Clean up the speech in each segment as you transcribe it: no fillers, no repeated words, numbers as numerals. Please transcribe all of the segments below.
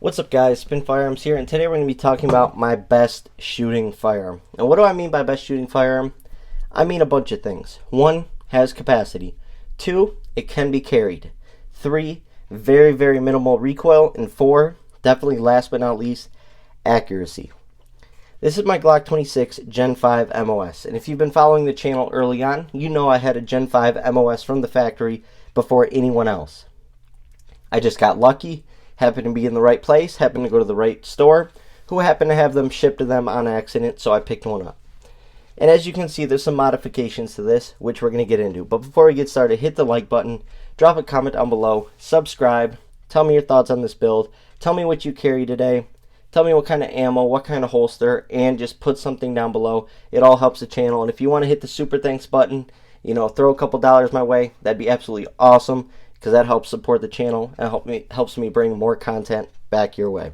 What's up guys, Spin Firearms here, and today we're going to be talking about my best shooting firearm. And what do I mean by best shooting firearm? I mean a bunch of things. 1, has capacity. 2, it can be carried. 3, very minimal recoil. And 4, definitely last but not least, accuracy. This is my Glock 26 Gen 5 MOS, and if you've been following the channel early on, you know I had a Gen 5 MOS from the factory before anyone else. I just got lucky, happened to be in the right place, happened to go to the right store, who happened to have them shipped to them on accident, so I picked one up. And as you can see, there's some modifications to this, which we're going to get into. But before we get started, hit the like button, drop a comment down below, subscribe, tell me your thoughts on this build, tell me what you carry today, tell me what kind of ammo, what kind of holster, and just put something down below. It all helps the channel. And if you want to hit the super thanks button, throw a couple dollars my way, that'd be absolutely awesome, because that helps support the channel and helps me bring more content back your way.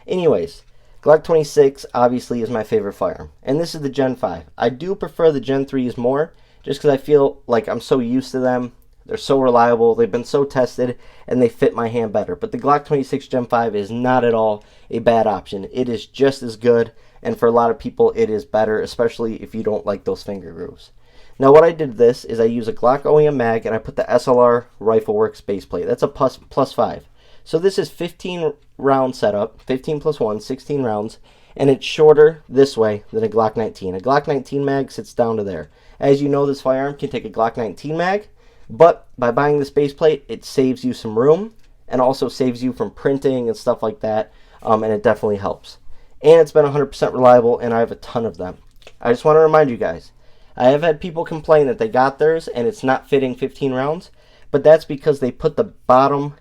Anyways, Glock 26 obviously is my favorite firearm, and this is the Gen 5. I do prefer the Gen 3s more, just because I feel like I'm so used to them. They're so reliable, they've been so tested, and they fit my hand better. But the Glock 26 Gen 5 is not at all a bad option. It is just as good, and for a lot of people it is better, especially if you don't like those finger grooves. Now what I did with this is I use a Glock OEM mag and I put the SLR Rifleworks base plate. That's a plus 5. So this is 15 round setup, 15 plus 1, 16 rounds, and it's shorter this way than a Glock 19. A Glock 19 mag sits down to there. As you know, this firearm can take a Glock 19 mag, but by buying this base plate, it saves you some room and also saves you from printing and stuff like that, and it definitely helps. And it's been 100% reliable, and I have a ton of them. I just want to remind you guys, I have had people complain that they got theirs and it's not fitting 15 rounds, but that's because they put the bottom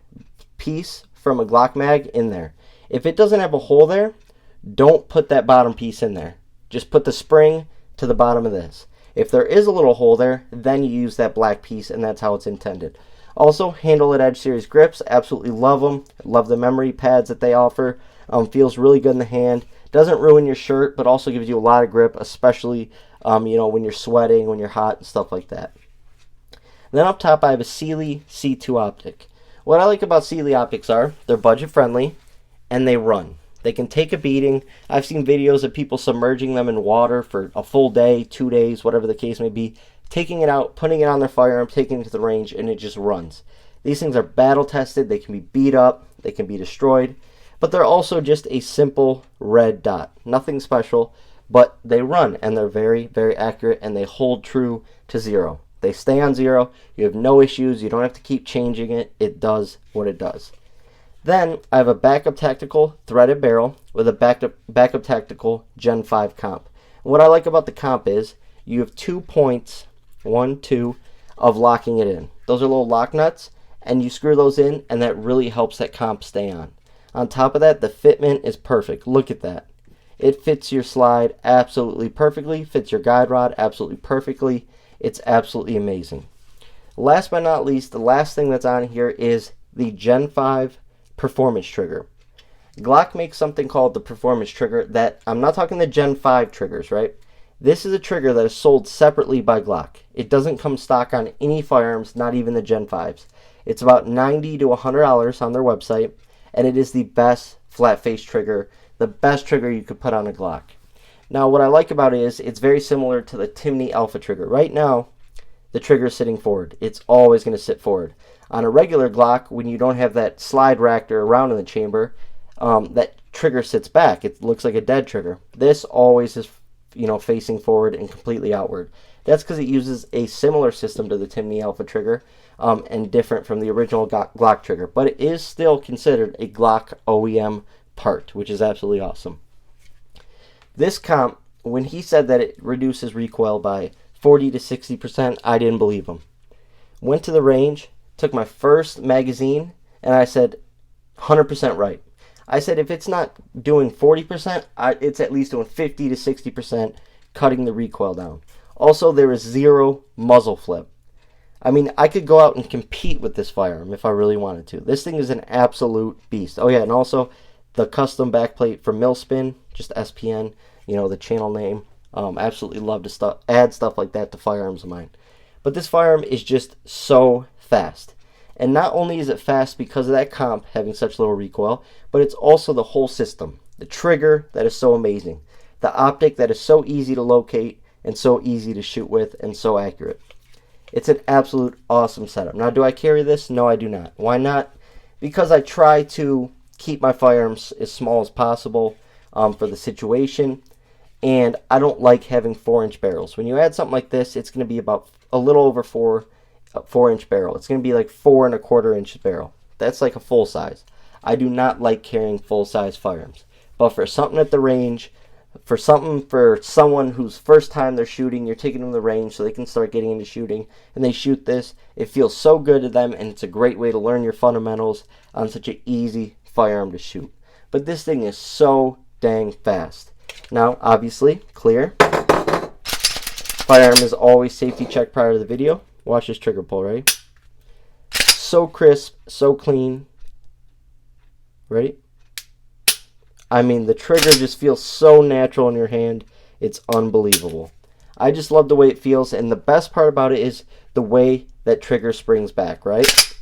piece from a Glock mag in there. If it doesn't have a hole there, don't put that bottom piece in there. Just put the spring to the bottom of this. If there is a little hole there, then you use that black piece, and that's how it's intended. Also, Handle It Edge Series grips, absolutely love them. Love the memory pads that they offer. Feels really good in the hand. Doesn't ruin your shirt, but also gives you a lot of grip, especially when you're sweating, when you're hot, and stuff like that. Then up top, I have a Sealy C2 optic. What I like about Sealy optics are they're budget friendly and they run. They can take a beating. I've seen videos of people submerging them in water for a full day, 2 days, whatever the case may be, taking it out, putting it on their firearm, taking it to the range, and it just runs. These things are battle tested. They can be beat up. They can be destroyed. But they're also just a simple red dot. Nothing special, but they run, and they're very accurate, and they hold true to 0. They stay on 0. You have no issues. You don't have to keep changing it. It does what it does. Then I have a Backup Tactical threaded barrel with a Backup Tactical Gen 5 comp. And what I like about the comp is you have 2 points, 1, 2, of locking it in. Those are little lock nuts, and you screw those in, and that really helps that comp stay on. On top of that, the fitment is perfect. Look at that. It fits your slide absolutely perfectly, fits your guide rod absolutely perfectly. It's absolutely amazing. Last but not least, the last thing that's on here is the Gen 5 Performance Trigger. Glock makes something called the Performance Trigger that, I'm not talking the Gen 5 triggers, right? This is a trigger that is sold separately by Glock. It doesn't come stock on any firearms, not even the Gen 5s. It's about $90 to $100 on their website, and it is the best flat face trigger, the best trigger you could put on a Glock. Now what I like about it is it's very similar to the Timney Alpha trigger. Right now, the trigger is sitting forward. It's always going to sit forward. On a regular Glock, when you don't have that slide reactor around in the chamber, that trigger sits back. It looks like a dead trigger. This always is facing forward and completely outward. That's because it uses a similar system to the Timney Alpha trigger, and different from the original Glock trigger, but it is still considered a Glock OEM part, which is absolutely awesome. This comp, when he said that it reduces recoil by 40 to 60%, I didn't believe him. Went to the range, took my first magazine, and I said 100% right. I said if it's not doing 40%, it's at least doing 50 to 60%, cutting the recoil down. Also, there is 0 muzzle flip. I mean, I could go out and compete with this firearm if I really wanted to. This thing is an absolute beast. Oh yeah, and also the custom backplate for Millspin, just SPN, the channel name. Absolutely love to add stuff like that to firearms of mine. But this firearm is just so fast. And not only is it fast because of that comp having such little recoil, but it's also the whole system. The trigger that is so amazing. The optic that is so easy to locate and so easy to shoot with and so accurate. It's an absolute awesome setup. Now, do I carry this? No, I do not. Why not? Because I try to keep my firearms as small as possible for the situation. And I don't like having 4-inch barrels. When you add something like this, it's going to be about a little over 4-inch barrel. It's going to be like 4¼ inch barrel. That's like a full size. I do not like carrying full size firearms. But for something at the range, for someone whose first time they're shooting, you're taking them to the range so they can start getting into shooting, and they shoot this, it feels so good to them, and it's a great way to learn your fundamentals on such an easy firearm to shoot. But this thing is so dang fast. Now, obviously, clear. Firearm is always safety checked prior to the video. Watch this trigger pull, ready? So crisp, so clean. Ready? I mean, the trigger just feels so natural in your hand. It's unbelievable. I just love the way it feels, and the best part about it is the way that trigger springs back, right?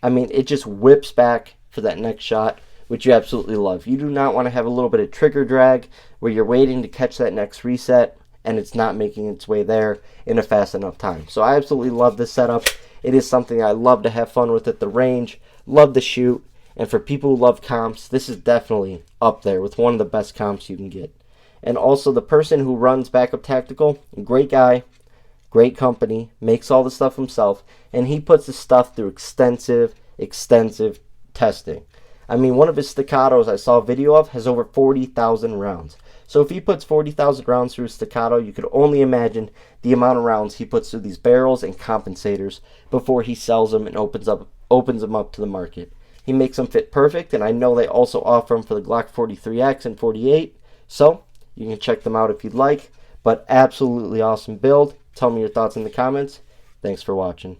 I mean, it just whips back for that next shot, which you absolutely love. You do not want to have a little bit of trigger drag where you're waiting to catch that next reset, and it's not making its way there in a fast enough time. So I absolutely love this setup. It is something I love to have fun with at the range, love to shoot. And for people who love comps, this is definitely up there with one of the best comps you can get. And also the person who runs Backup Tactical, great guy, great company, makes all the stuff himself, and he puts the stuff through extensive testing. I mean, one of his Staccatos I saw a video of has over 40,000 rounds. So if he puts 40,000 rounds through a Staccato, you could only imagine the amount of rounds he puts through these barrels and compensators before he sells them and opens them up to the market. He makes them fit perfect, and I know they also offer them for the Glock 43X and 48, so you can check them out if you'd like. But absolutely awesome build. Tell me your thoughts in the comments. Thanks for watching.